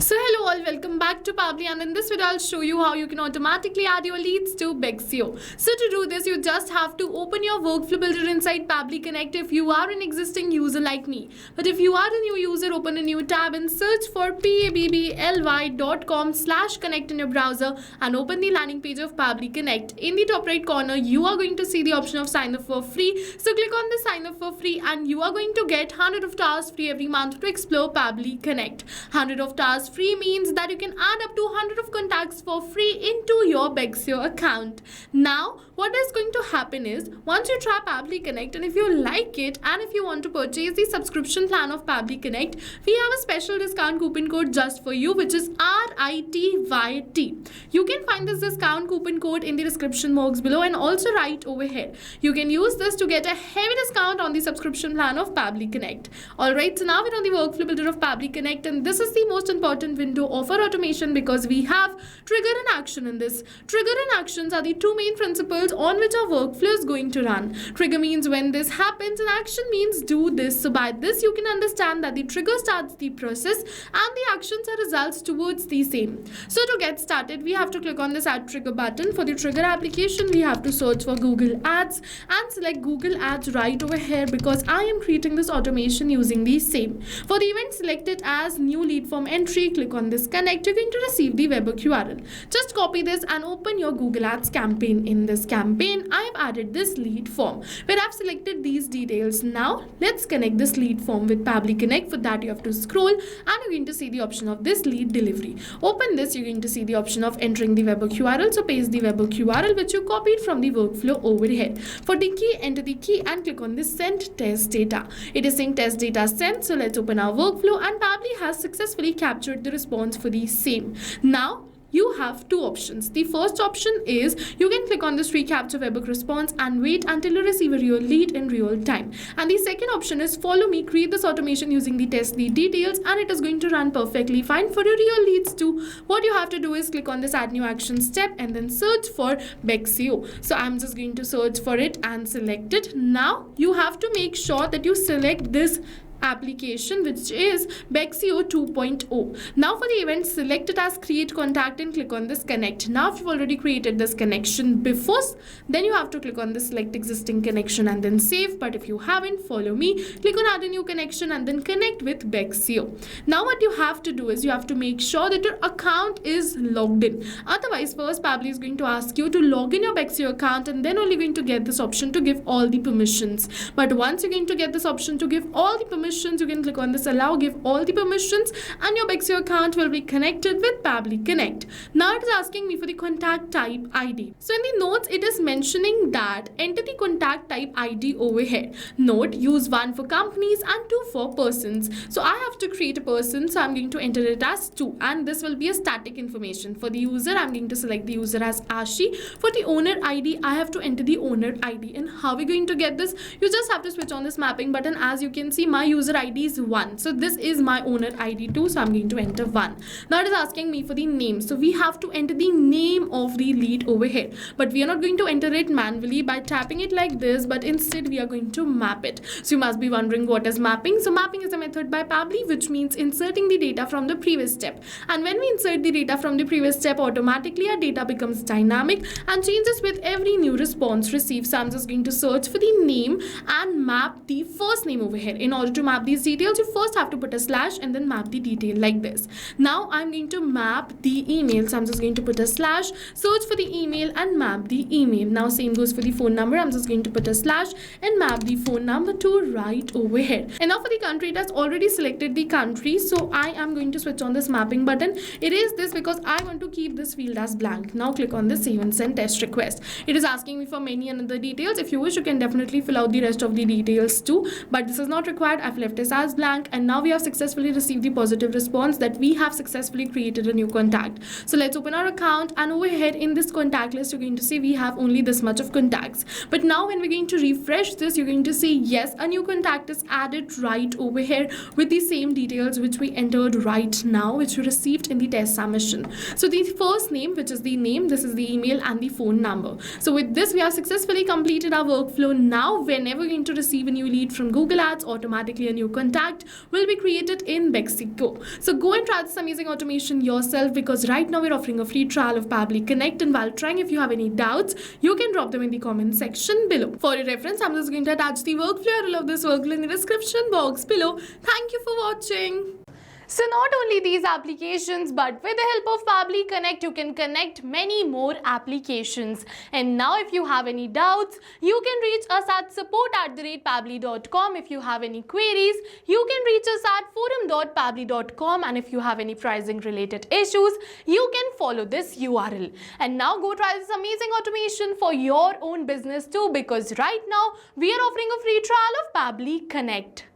So hello all, welcome back to Pabbly, and in this video I'll show you how you can automatically add your leads to Bexio. So to do this, you just have to open your workflow builder inside Pabbly Connect if you are an existing user like me. But if you are a new user, open a new tab and search for pabbly.com/connect in your browser and open the landing page of Pabbly Connect. In the top right corner, you are going to see the option of sign up for free. So click on the sign up for free and you are going to get 100 of tasks free every month to explore Pabbly Connect. 100 of tasks free means that you can add up to 100 of contacts for free into your Bexio account. Now, what is going to happen is, once you try Pabbly Connect and if you like it and if you want to purchase the subscription plan of Pabbly Connect, we have a special discount coupon code just for you, which is RITYT. You can find this discount coupon code in the description box below and also right over here. You can use this to get a heavy discount on the subscription plan of Pabbly Connect. Alright, so now we're on the workflow builder of Pabbly Connect, and this is the most important window of our automation because we have trigger and action in this. Trigger and actions are the two main principles on which our workflow is going to run. Trigger means when this happens and action means do this. So by this you can understand that the trigger starts the process and the actions are results towards the same. So to get started, we have to click on this add trigger button. For the trigger application, we have to search for Google Ads and select Google Ads right over here because I am creating this automation using the same. For the event, select it as new lead form entry. Click on this connect. You're going to receive the web URL. Just copy this and open your Google Ads campaign. In this campaign, I have added this lead form where I've selected these details. Now let's connect this lead form with Pabbly Connect. For that, you have to scroll and you're going to see the option of this lead delivery. Open this, you're going to see the option of entering the web URL. So paste the web URL which you copied from the workflow over here. For the key, enter the key and click on this send test data. It is saying test data sent. So let's open our workflow and Pabbly has successfully captured the response for the same. Now you have two options. The first option is you can click on this recapture webhook response and wait until you receive a real lead in real time. And the second option is follow me, create this automation using the test lead details, and it is going to run perfectly fine for your real leads too. What you have to do is click on this add new action step and then search for Bexio. So I'm just going to search for it and select it. Now you have to make sure that you select this application, which is Bexio 2.0. Now for the event, select it as create contact and click on this connect. Now if you've already created this connection before, then you have to click on this select existing connection and then save. But if you haven't, follow me, click on add a new connection and then connect with Bexio. Now what you have to do is you have to make sure that your account is logged in. Otherwise, first Pabbly is going to ask you to log in your Bexio account and then only going to get this option to give all the permissions. But once you're going to get this option to give all the permissions, you can click on this allow, give all the permissions, and your Bexio account will be connected with Pabbly Connect. Now it is asking me for the contact type ID. So in the notes, it is mentioning that enter the contact type ID over here. Note, use 1 for companies and 2 for persons. So I have to create a person, so I'm going to enter it as 2, and this will be a static information. For the user, I'm going to select the user as Ashi. For the owner ID, I have to enter the owner ID. And how are we going to get this? You just have to switch on this mapping button. As you can see, my user ID is 1. So this is my owner ID too. So I'm going to enter 1. Now it is asking me for the name. So we have to enter the name of the lead over here. But we are not going to enter it manually by tapping it like this, but instead we are going to map it. So you must be wondering what is mapping. So mapping is a method by Pabbly which means inserting the data from the previous step. And when we insert the data from the previous step, automatically our data becomes dynamic and changes with every new response received. So I'm just going to search for the name and map the first name over here. In order to map these details, you first have to put a slash and then map the detail like this. Now I'm going to map the email. So I'm just going to put a slash, search for the email and map the email. Now same goes for the phone number. I'm just going to put a slash and map the phone number to right over here. And now for the country, it has already selected the country. So I am going to switch on this mapping button. It is this because I want to keep this field as blank. Now click on this save and send test request. It is asking me for many another details. If you wish, you can definitely fill out the rest of the details too, but this is not required. I've left this as blank, and now we have successfully received the positive response that we have successfully created a new contact. So let's open our account, and over here in this contact list, you're going to see we have only this much of contacts. But now when we're going to refresh this, you're going to see yes, a new contact is added right over here with the same details which we entered right now, which we received in the test submission. So the first name, which is the name, this is the email and the phone number. So with this, we have successfully completed our workflow. Now whenever we're going to receive a new lead from Google Ads, automatically automatically a new contact will be created in Bexio. So go and try this amazing automation yourself, because right now we're offering a free trial of Pabbly Connect, and while trying, if you have any doubts, you can drop them in the comment section below. For your reference, I'm just going to attach the workflow URL of this workflow in the description box below. Thank you for watching. So not only these applications, but with the help of Pabbly Connect, you can connect many more applications. And now if you have any doubts, you can reach us at support@pabbly.com. If you have any queries, you can reach us at forum.pabbly.com. And if you have any pricing related issues, you can follow this URL. And now go try this amazing automation for your own business too, because right now we are offering a free trial of Pabbly Connect.